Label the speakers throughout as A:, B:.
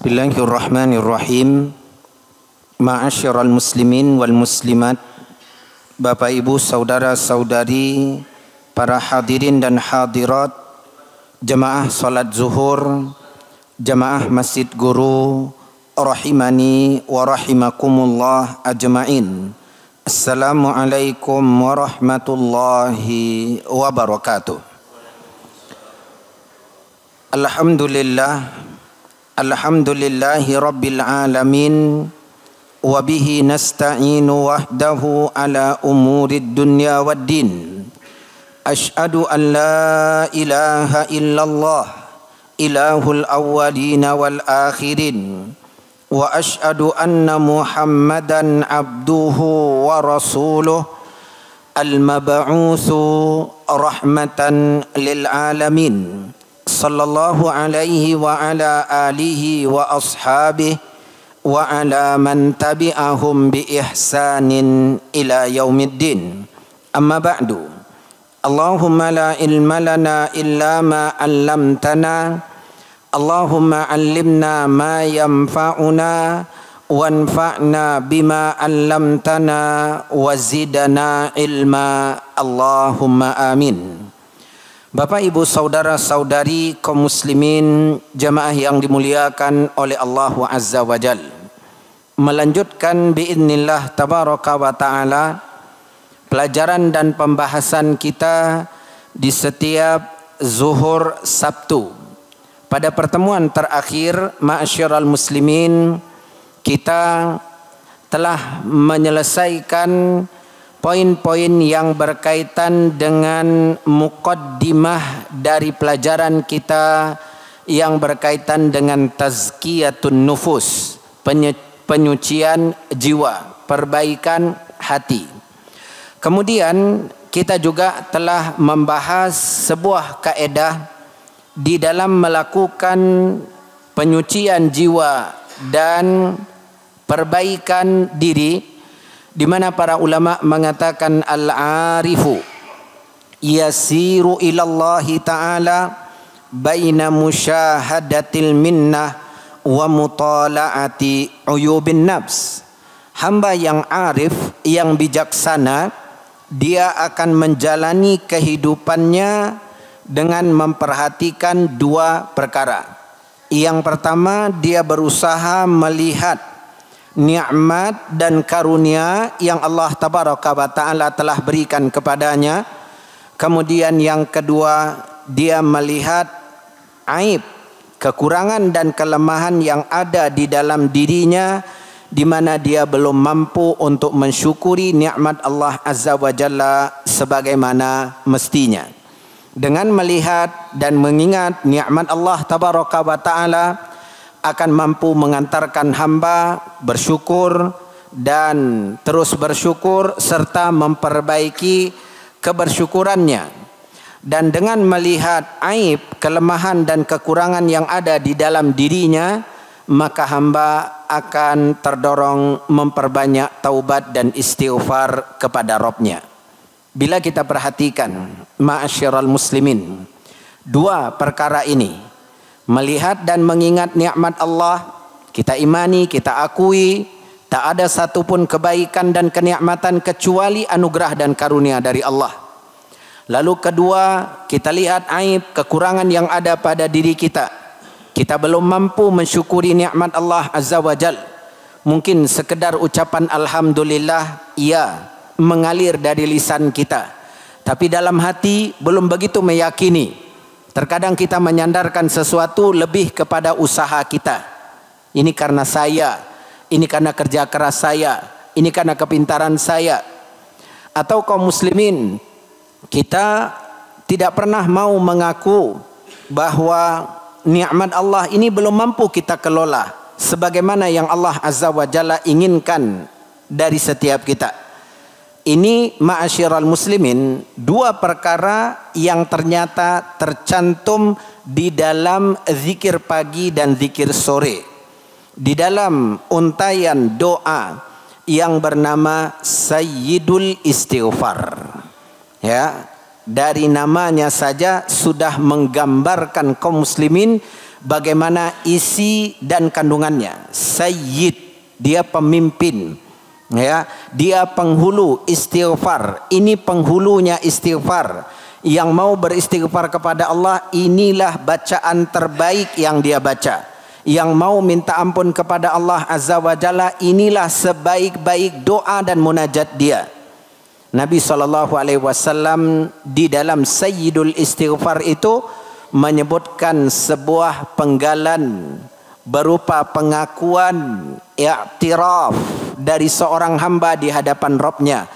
A: Bismillahirrahmanirrahim. Ma'asyiral muslimin wal muslimat, Bapak Ibu, saudara-saudari, para hadirin dan hadirat, jemaah salat zuhur, jemaah Masjid Guru, rahimani wa rahimakumullah ajma'in. Assalamualaikum warahmatullahi wabarakatuh. Alhamdulillahi rabbil alamin, wa bihi nasta'inu wahdahu ala umurid dunya waddin. Ashhadu an la ilaha illallah, ilahul awwalina wal akhirin, wa ashhadu anna Muhammadan abduhu wa rasuluh, al-mab'utsu rahmatan lil alamin. Sallallahu alaihi wa ala alihi wa ashabihi wa ala man tabi'ahum bi ihsanin ila yaumiddin. Amma ba'du. Allahumma la ilma lana illa ma 'allamtana. Allahumma 'allimna ma yanfa'una wanfa'na bima 'allamtana wa zidna ilma. Allahumma amin. Bapak, Ibu, saudara-saudari kaum muslimin, jamaah yang dimuliakan oleh Allah Azza wa Jal, melanjutkan biidznillah tabaraka wa ta'ala pelajaran dan pembahasan kita di setiap zuhur Sabtu. Pada pertemuan terakhir, ma'asyiral muslimin, kita telah menyelesaikan poin-poin yang berkaitan dengan muqaddimah dari pelajaran kita yang berkaitan dengan tazkiyatun nufus, penyucian jiwa, perbaikan hati. Kemudian kita juga telah membahas sebuah kaedah di dalam melakukan penyucian jiwa dan perbaikan diri, di mana para ulama mengatakan al-arifu yasiru ilallahi ta'ala baina musyahadatil minnah wa mutala'ati uyubin nafs. Hamba yang arif, yang bijaksana, dia akan menjalani kehidupannya dengan memperhatikan dua perkara. Yang pertama, dia berusaha melihat nikmat dan karunia yang Allah tabaraka wa ta'ala telah berikan kepadanya. Kemudian yang kedua, dia melihat aib, kekurangan dan kelemahan yang ada di dalam dirinya, di mana dia belum mampu untuk mensyukuri nikmat Allah Azza wa Jalla sebagaimana mestinya. Dengan melihat dan mengingat nikmat Allah tabaraka wa ta'ala, akan mampu mengantarkan hamba bersyukur dan terus bersyukur serta memperbaiki kebersyukurannya. Dan dengan melihat aib, kelemahan dan kekurangan yang ada di dalam dirinya, maka hamba akan terdorong memperbanyak taubat dan istighfar kepada Rabb-Nya. Bila kita perhatikan, ma'asyiral muslimin, dua perkara ini, melihat dan mengingat nikmat Allah, kita imani, kita akui, tak ada satupun kebaikan dan kenikmatan kecuali anugerah dan karunia dari Allah. Lalu kedua, kita lihat aib, kekurangan yang ada pada diri kita. Kita belum mampu mensyukuri nikmat Allah Azza wa Jal. Mungkin sekedar ucapan alhamdulillah, iya, mengalir dari lisan kita, tapi dalam hati belum begitu meyakini. Terkadang kita menyandarkan sesuatu lebih kepada usaha kita. Ini karena saya, ini karena kerja keras saya, ini karena kepintaran saya. Atau kaum muslimin, kita tidak pernah mau mengaku bahwa nikmat Allah ini belum mampu kita kelola sebagaimana yang Allah Azza wa Jalla inginkan dari setiap kita. Ini ma'asyiral muslimin, dua perkara yang ternyata tercantum di dalam zikir pagi dan zikir sore, di dalam untaian doa yang bernama Sayyidul Istighfar. Ya, dari namanya saja sudah menggambarkan kaum muslimin bagaimana isi dan kandungannya. Sayyid, dia pemimpin, ya, dia penghulu istighfar. Ini penghulunya istighfar. Yang mau beristighfar kepada Allah, inilah bacaan terbaik yang dia baca. Yang mau minta ampun kepada Allah Azza wa Jalla, inilah sebaik-baik doa dan munajat dia. Nabi SAW di dalam Sayyidul Istighfar itu menyebutkan sebuah penggalan berupa pengakuan, i'tiraf dari seorang hamba di hadapan Rabbnya.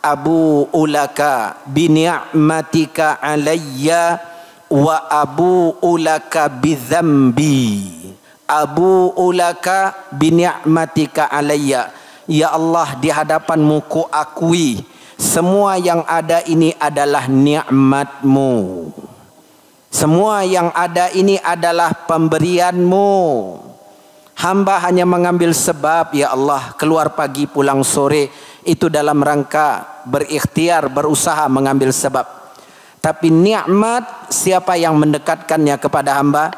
A: Abu ulaka bi ni'matika alayya wa abu ulaka bi dzambi. Abu ulaka bi ni'matika alayya. Ya Allah, di hadapanmu ku akui semua yang ada ini adalah nikmat-Mu. Semua yang ada ini adalah pemberian-Mu. Hamba hanya mengambil sebab, ya Allah, keluar pagi pulang sore, itu dalam rangka berikhtiar, berusaha mengambil sebab. Tapi nikmat siapa yang mendekatkannya kepada hamba?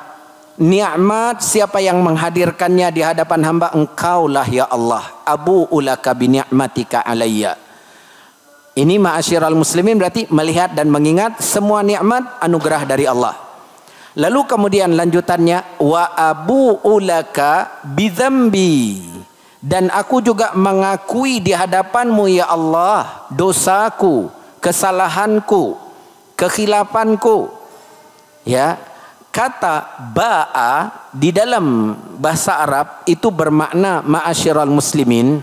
A: Nikmat siapa yang menghadirkannya di hadapan hamba? Engkaulah ya Allah. Abu ulaka bi ni'matika alayya. Ini ma'asyiral muslimin berarti melihat dan mengingat semua nikmat anugerah dari Allah. Lalu kemudian lanjutannya, wa abu ulaka bi dzambi. Dan aku juga mengakui di hadapanmu ya Allah dosaku, kesalahanku, kekhilafanku. Ya, kata ba'a di dalam bahasa Arab itu bermakna ma'asyiral muslimin,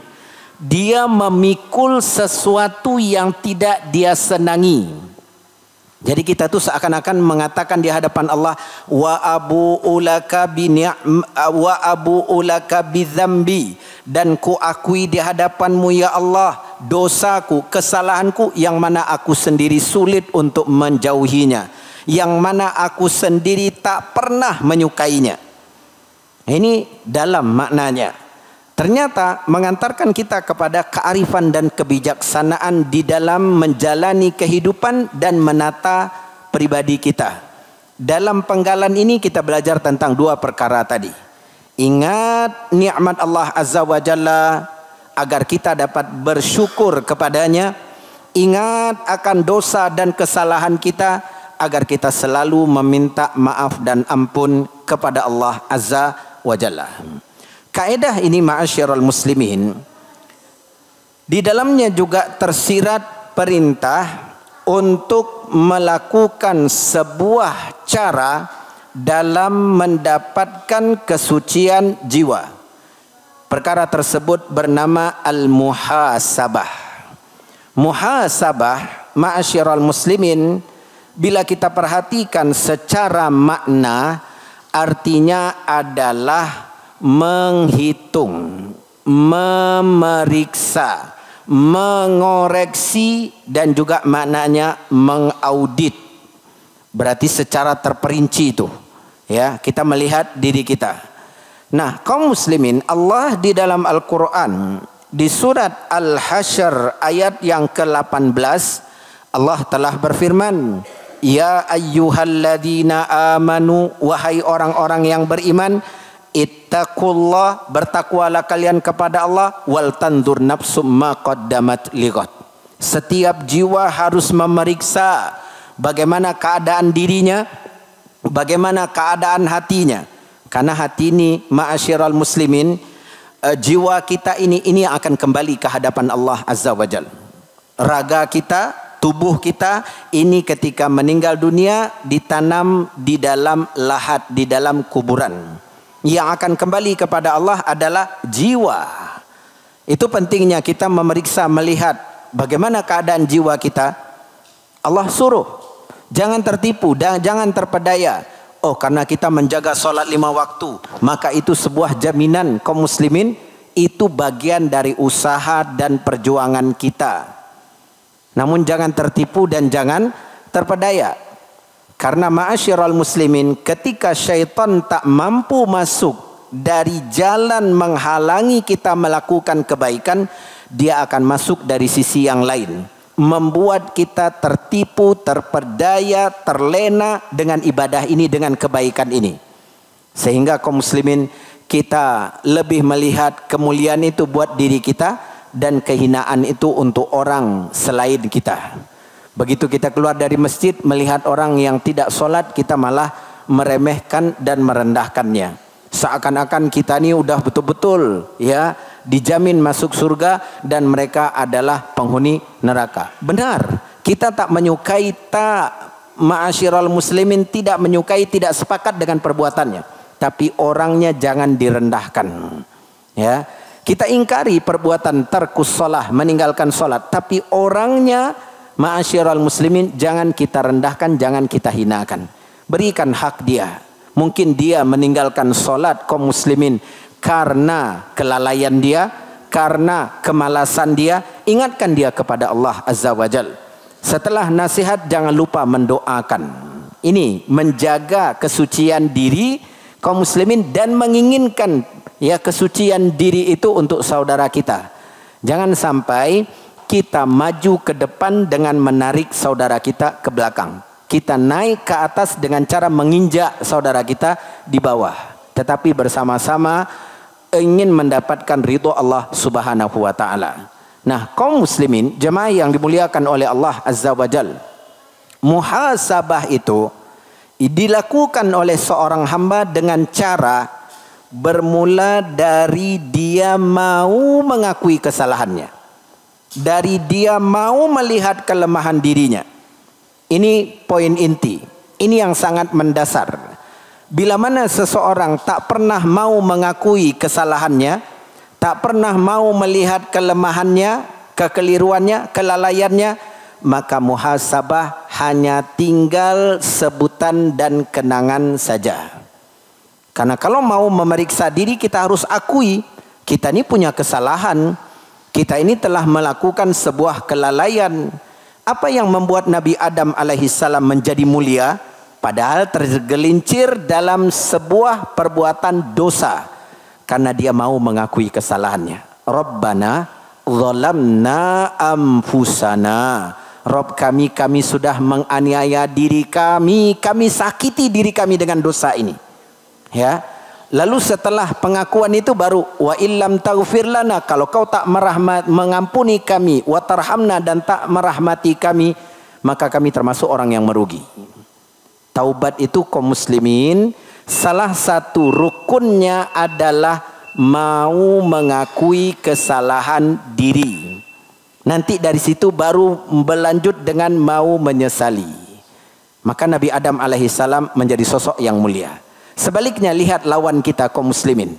A: dia memikul sesuatu yang tidak dia senangi. Jadi kita tuh seakan-akan mengatakan di hadapan Allah, wa abu ulaka bi dzambi, dan ku akui di hadapanmu ya Allah dosaku, kesalahanku yang mana aku sendiri sulit untuk menjauhinya, yang mana aku sendiri tak pernah menyukainya. Ini dalam maknanya. Ternyata mengantarkan kita kepada kearifan dan kebijaksanaan di dalam menjalani kehidupan dan menata pribadi kita. Dalam penggalan ini kita belajar tentang dua perkara tadi. Ingat nikmat Allah Azza wa Jalla agar kita dapat bersyukur kepadanya. Ingat akan dosa dan kesalahan kita agar kita selalu meminta maaf dan ampun kepada Allah Azza wa Jalla. Kaedah ini ma'asyiral muslimin, di dalamnya juga tersirat perintah untuk melakukan sebuah cara dalam mendapatkan kesucian jiwa. Perkara tersebut bernama al-muhasabah. Muhasabah ma'asyiral muslimin, bila kita perhatikan secara makna, artinya adalah menghitung, memeriksa, mengoreksi, dan juga maknanya mengaudit. Berarti secara terperinci itu, ya, kita melihat diri kita. Nah, kaum muslimin, Allah di dalam Al-Quran di surat Al-Hasyr ayat yang ke-18, Allah telah berfirman, ya ayyuhalladzina amanu, wahai orang-orang yang beriman, ittaqullah, bertakwalah kalian kepada Allah, wal tandur nafsum ma qaddamat lighad. Setiap jiwa harus memeriksa bagaimana keadaan dirinya, bagaimana keadaan hatinya. Karena hati ini ma'asyiral muslimin, jiwa kita ini akan kembali ke hadapan Allah Azza wa Jalla. Raga kita, tubuh kita ini ketika meninggal dunia ditanam di dalam lahat, di dalam kuburan. Yang akan kembali kepada Allah adalah jiwa. Itu pentingnya kita memeriksa, melihat bagaimana keadaan jiwa kita. Allah suruh jangan tertipu dan jangan terpedaya. Oh, karena kita menjaga sholat 5 waktu, maka itu sebuah jaminan kaum muslimin. Itu bagian dari usaha dan perjuangan kita. Namun jangan tertipu dan jangan terpedaya. Karena ma'asyiral muslimin, ketika syaitan tak mampu masuk dari jalan menghalangi kita melakukan kebaikan, dia akan masuk dari sisi yang lain, membuat kita tertipu, terpedaya, terlena dengan ibadah ini, dengan kebaikan ini. Sehingga kaum muslimin, kita lebih melihat kemuliaan itu buat diri kita dan kehinaan itu untuk orang selain kita. Begitu kita keluar dari masjid melihat orang yang tidak sholat, kita malah meremehkan dan merendahkannya. Seakan-akan kita ini udah betul-betul ya dijamin masuk surga dan mereka adalah penghuni neraka. Benar, kita tak menyukai, ma'asyiral muslimin, tidak menyukai, tidak sepakat dengan perbuatannya. Tapi orangnya jangan direndahkan. Ya, kita ingkari perbuatan tarkus shalah, meninggalkan sholat. Tapi orangnya, ma'asyiral muslimin, jangan kita rendahkan, jangan kita hinakan. Berikan hak dia. Mungkin dia meninggalkan sholat kaum muslimin karena kelalaian dia, karena kemalasan dia. Ingatkan dia kepada Allah Azza wa Jal. Setelah nasihat, jangan lupa mendoakan. Ini menjaga kesucian diri kaum muslimin dan menginginkan ya kesucian diri itu untuk saudara kita. Jangan sampai kita maju ke depan dengan menarik saudara kita ke belakang. Kita naik ke atas dengan cara menginjak saudara kita di bawah. Tetapi bersama-sama ingin mendapatkan ridho Allah Subhanahu wa taala. Nah, kaum muslimin, jemaah yang dimuliakan oleh Allah Azza wa Jal, muhasabah itu dilakukan oleh seorang hamba dengan cara bermula dari dia mau mengakui kesalahannya, dari dia mau melihat kelemahan dirinya. Ini poin inti, ini yang sangat mendasar. Bila mana seseorang tak pernah mau mengakui kesalahannya, tak pernah mau melihat kelemahannya, kekeliruannya, kelalaiannya, maka muhasabah hanya tinggal sebutan dan kenangan saja. Karena kalau mau memeriksa diri, kita harus akui kita ini punya kesalahan, kita ini telah melakukan sebuah kelalaian. Apa yang membuat Nabi Adam alaihissalam menjadi mulia? Padahal tergelincir dalam sebuah perbuatan dosa, karena dia mau mengakui kesalahannya. Rabbana zalamna anfusana, Rob kami sudah menganiaya diri kami sakiti diri kami dengan dosa ini. Ya. Lalu setelah pengakuan itu baru wa illam taghfir lana, kalau kau tak mengampuni kami, wa tarhamna, dan tak merahmati kami, maka kami termasuk orang yang merugi. Taubat itu kaum muslimin, salah satu rukunnya adalah mau mengakui kesalahan diri. Nanti dari situ baru berlanjut dengan mau menyesali. Maka Nabi Adam alaihissalam menjadi sosok yang mulia. Sebaliknya, lihat lawan kita kaum muslimin,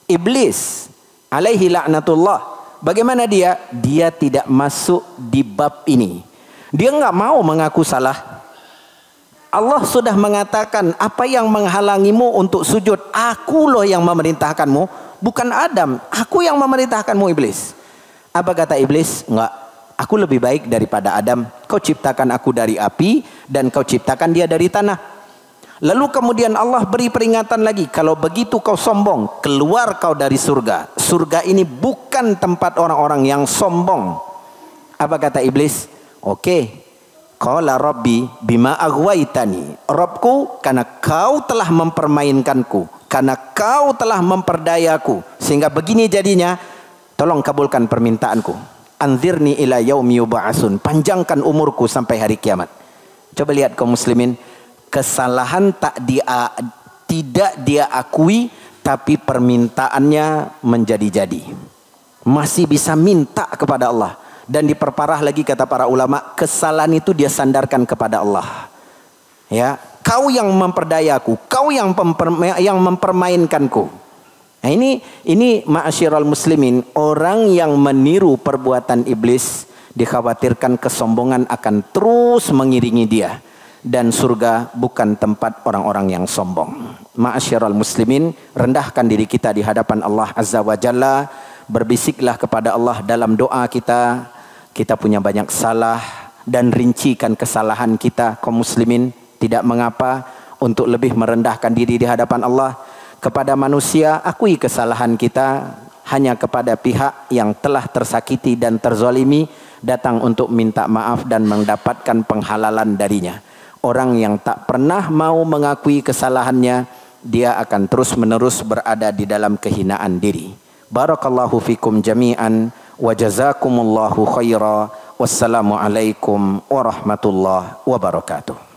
A: Iblis alaihi laknatullah. Bagaimana dia? Dia tidak masuk di bab ini. Dia nggak mau mengaku salah. Allah sudah mengatakan, apa yang menghalangimu untuk sujud? Aku loh yang memerintahkanmu, bukan Adam. Aku yang memerintahkanmu, Iblis. Apa kata Iblis? Enggak, aku lebih baik daripada Adam. Kau ciptakan aku dari api dan kau ciptakan dia dari tanah. Lalu kemudian Allah beri peringatan lagi, kalau begitu kau sombong, keluar kau dari surga. Surga ini bukan tempat orang-orang yang sombong. Apa kata Iblis? Oke. Qala Rabbi bima aghwaytani. Rabbku, karena kau telah mempermainkanku, karena kau telah memperdayaku, sehingga begini jadinya, tolong kabulkan permintaanku. Anzirni ila yaumi yub'atsun. Panjangkan umurku sampai hari kiamat. Coba lihat kaum muslimin, kesalahan tidak dia akui, tapi permintaannya menjadi-jadi. Masih bisa minta kepada Allah. Dan diperparah lagi kata para ulama, kesalahan itu dia sandarkan kepada Allah. Ya, kau yang memperdayaku, kau yang mempermainkanku. Nah, ini ma'asyiral muslimin, orang yang meniru perbuatan iblis, dikhawatirkan kesombongan akan terus mengiringi dia. Dan surga bukan tempat orang-orang yang sombong. Ma'asyiral muslimin, rendahkan diri kita di hadapan Allah Azza wa Jalla. Berbisiklah kepada Allah dalam doa kita. Kita punya banyak salah, dan rincikan kesalahan kita kaum muslimin. Tidak mengapa untuk lebih merendahkan diri di hadapan Allah. Kepada manusia, akui kesalahan kita. Hanya kepada pihak yang telah tersakiti dan terzalimi, datang untuk minta maaf dan mendapatkan penghalalan darinya. Orang yang tak pernah mau mengakui kesalahannya, dia akan terus-menerus berada di dalam kehinaan diri. Barakallahu fikum jami'an wa jazakumullahu khaira. Wassalamualaikum warahmatullahi wabarakatuh.